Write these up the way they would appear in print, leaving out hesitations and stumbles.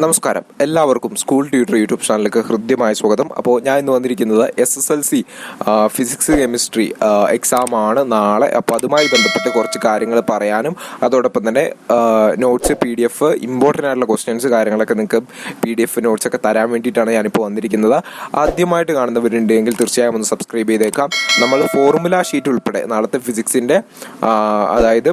നമസ്കാരം, എല്ലാവർക്കും school tutor YouTube ചാനലിലേക്ക് ഹൃദ്യമായ സ്വാഗതം. അപ്പോൾ ഞാൻ ഇന്ന് വന്നിരിക്കുന്നത് SSLC ഫിസിക്സ് കെമിസ്ട്രി എക്സാം ആണ് നാളെ. അപ്പോൾ അതുമായി ബന്ധപ്പെട്ട് കുറച്ച് കാര്യങ്ങൾ പറയാനും അതോടൊപ്പം തന്നെ നോട്ട്സ് PDF ഇമ്പോർട്ടൻ്റ് ആയിട്ടുള്ള ക്വസ്റ്റ്യൻസ് കാര്യങ്ങളൊക്കെ നിങ്ങൾക്ക് PDF നോട്ട്സ് ഒക്കെ തരാൻ വേണ്ടിയിട്ടാണ് ഞാനിപ്പോൾ വന്നിരിക്കുന്നത്. ആദ്യമായിട്ട് കാണുന്നവരുണ്ടെങ്കിൽ തീർച്ചയായും ഒന്ന് സബ്സ്ക്രൈബ് ചെയ്തേക്കാം. നമ്മൾ ഫോർമുല ഷീറ്റ് ഉൾപ്പെടെ നാളത്തെ ഫിസിക്സിൻ്റെ അതായത്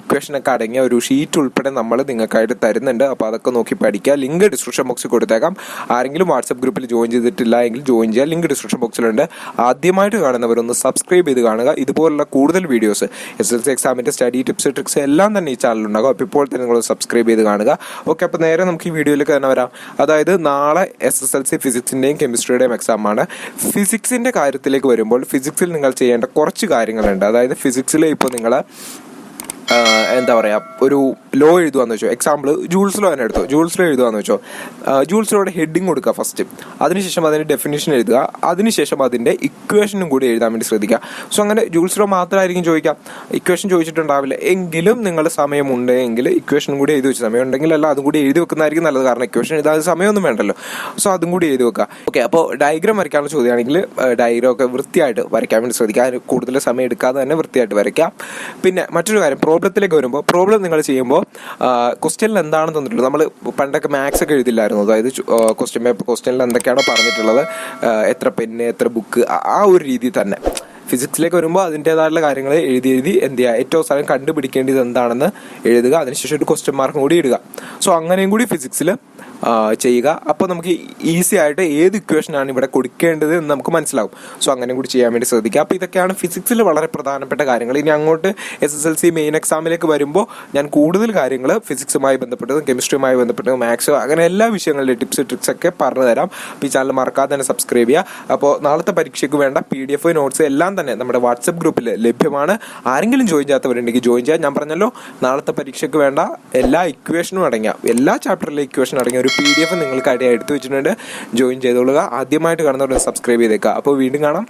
ഇക്വേഷനൊക്കെ അടങ്ങിയ ഒരു ഷീറ്റ് ഉൾപ്പെടെ നമ്മൾ നിങ്ങൾക്കായിട്ട് തരുന്നുണ്ട്. അപ്പോൾ അതൊക്കെ നോക്കി പഠിക്കുക. ലിങ്ക് ഡിസ്ക്രിപ്ഷൻ ബോക്സിൽ കൊടുത്തേക്കാം. ആരെങ്കിലും വാട്സപ്പ് ഗ്രൂപ്പിൽ ജോയിൻ ചെയ്തിട്ടില്ല എങ്കിൽ ജോയിൻ ചെയ്യുക. ലിങ്ക് ഡിസ്ക്രിപ്ഷൻ ബോക്സിലുണ്ട്. ആദ്യമായിട്ട് കാണുന്നവരൊന്ന് സബ്സ്ക്രൈബ് ചെയ്ത് കാണുക. ഇതുപോലുള്ള കൂടുതൽ വീഡിയോസ് SSLC എക്സാമിൻ്റെ സ്റ്റഡി ടിപ്സ് ട്രിക്സ് എല്ലാം തന്നെ ഈ ചാനലുണ്ടാകും. അപ്പോൾ ഇപ്പോൾ തന്നെ നിങ്ങൾ സബ്സ്ക്രൈബ് ചെയ്ത് കാണുക. ഓക്കെ, അപ്പോൾ നേരെ നമുക്ക് ഈ വീഡിയോയിലേക്ക് തന്നെ വരാം. അതായത് നാളെ SSLC ഫിസിക്സിൻ്റെയും കെമിസ്ട്രിയുടെയും എക്സാമാണ്. ഫിസിക്സിൻ്റെ കാര്യത്തിലേക്ക് വരുമ്പോൾ ഫിസിക്സിൽ നിങ്ങൾ ചെയ്യേണ്ട കുറച്ച് കാര്യങ്ങളുണ്ട്. അതായത് ഫിസിക്സിൽ ഇപ്പോൾ നിങ്ങൾ എന്താ പറയുക, ഒരു ലോ എഴുതുകയെന്ന് വെച്ചോ. എക്സാമ്പിൾ ജൂൾസ് ലോ തന്നെ എടുത്തോ. ജൂൾസ് ലോ എഴുതുകയെന്ന് വെച്ചോ. ജൂൾസ് ലോയുടെ ഹെഡിങ് കൊടുക്കുക ഫസ്റ്റ്. അതിനുശേഷം അതിൻ്റെ ഡെഫിനിഷൻ എഴുതുക. അതിനുശേഷം അതിൻ്റെ ഇക്വേഷനും കൂടി എഴുതാൻ വേണ്ടി ശ്രദ്ധിക്കുക. സോ അങ്ങനെ ജൂൾസ് ലോ മാത്രമായിരിക്കും ചോദിക്കാം, ഇക്വേഷൻ ചോദിച്ചിട്ടുണ്ടാവില്ല. എങ്കിലും നിങ്ങൾ സമയമുണ്ടെങ്കിൽ ഇക്വേഷനും കൂടി എഴുതി വെച്ച്, സമയം ഉണ്ടെങ്കിൽ അല്ല അതും കൂടി എഴുതി വെക്കുന്നതായിരിക്കും നല്ലത്. കാരണം ഇക്വേഷൻ എഴുതാൻ സമയമൊന്നും വേണ്ടല്ലോ. സോ അതും കൂടി എഴുതി വെക്കുക. ഓക്കെ, അപ്പോൾ ഡയഗ്രാം വരയ്ക്കാനുള്ള ചോദ്യമാണെങ്കിൽ ഡയഗ്രാം ഒക്കെ വൃത്തിയായിട്ട് വരയ്ക്കാൻ വേണ്ടി ശ്രദ്ധിക്കുക. കൂടുതൽ സമയം എടുക്കാതെ തന്നെ വൃത്തിയായിട്ട് വരയ്ക്കാം. പിന്നെ മറ്റൊരു കാര്യം, പ്രോബ്ലത്തിലേക്ക് വരുമ്പോൾ പ്രോബ്ലം നിങ്ങൾ ചെയ്യുമ്പോൾ ക്വസ്റ്റ്യനിൽ എന്താണെന്ന് തന്നിട്ടുള്ളത്. നമ്മൾ പണ്ടൊക്കെ മാത്സ് ഒക്കെ എഴുതില്ലായിരുന്നു. അതായത് ക്വസ്റ്റ്യനിൽ എന്തൊക്കെയാണോ പറഞ്ഞിട്ടുള്ളത്, എത്ര പെന്ന് എത്ര ബുക്ക്, ആ ഒരു രീതിയിൽ തന്നെ ഫിസിക്സിലേക്ക് വരുമ്പോൾ അതിൻ്റേതായിട്ടുള്ള കാര്യങ്ങൾ എഴുതി എന്ത് ചെയ്യുക, ഏറ്റവും അവസാനം കണ്ടുപിടിക്കേണ്ടത് എന്താണെന്ന് എഴുതുക. അതിനുശേഷം ഒരു ക്വസ്റ്റ്യൻ മാർക്കും കൂടി ഇടുക. സോ അങ്ങനെയും കൂടി ഫിസിക്സിൽ ചെയ്യുക. അപ്പോൾ നമുക്ക് ഈസി ആയിട്ട് ഏത് ഇക്വേഷനാണ് ഇവിടെ കൊടുക്കേണ്ടത് എന്ന് നമുക്ക് മനസ്സിലാവും. സോ അങ്ങനെ കൂടി ചെയ്യാൻ വേണ്ടി ശ്രദ്ധിക്കുക. അപ്പോൾ ഇതൊക്കെയാണ് ഫിസിക്സിൽ വളരെ പ്രധാനപ്പെട്ട കാര്യങ്ങൾ. ഇനി അങ്ങോട്ട് SSLC മെയിൻ എക്സാമിലേക്ക് വരുമ്പോൾ ഞാൻ കൂടുതൽ കാര്യങ്ങൾ ഫിസിക്സുമായി ബന്ധപ്പെട്ടതും കെമിസ്ട്രിയുമായി ബന്ധപ്പെട്ടതും മാത്സ് അങ്ങനെ എല്ലാ വിഷയങ്ങളിലെ ടിപ്സ് ട്രിക്സ് ഒക്കെ പറഞ്ഞു തരാം. അപ്പോൾ ഈ ചാനൽ മറക്കാതെ തന്നെ സബ്സ്ക്രൈബ് ചെയ്യുക. അപ്പോൾ നാളത്തെ പരീക്ഷയ്ക്ക് വേണ്ട PDF നോട്ട്സ് എല്ലാം തന്നെ നമ്മുടെ വാട്സപ്പ് ഗ്രൂപ്പിൽ ലഭ്യമാണ്. ആരെങ്കിലും ജോയിൻ ചെയ്യാത്തവരുണ്ടെങ്കിൽ ജോയിൻ ചെയ്യാം. ഞാൻ പറഞ്ഞല്ലോ, നാളത്തെ പരീക്ഷയ്ക്ക് വേണ്ട എല്ലാ ഇക്വേഷനും അടങ്ങിയ എല്ലാ ചാപ്റ്ററിലെ ഇക്വേഷൻ അടങ്ങിയ ഒരു PDF നിങ്ങൾക്ക് അടിയായി എടുത്തു വെച്ചിട്ടുണ്ട്. ജോയിൻ ചെയ്തോളുക. ആദ്യമായിട്ട് കാണുന്നവർ സബ്സ്ക്രൈബ് ചെയ്തേക്കുക. അപ്പോൾ വീണ്ടും കാണാം.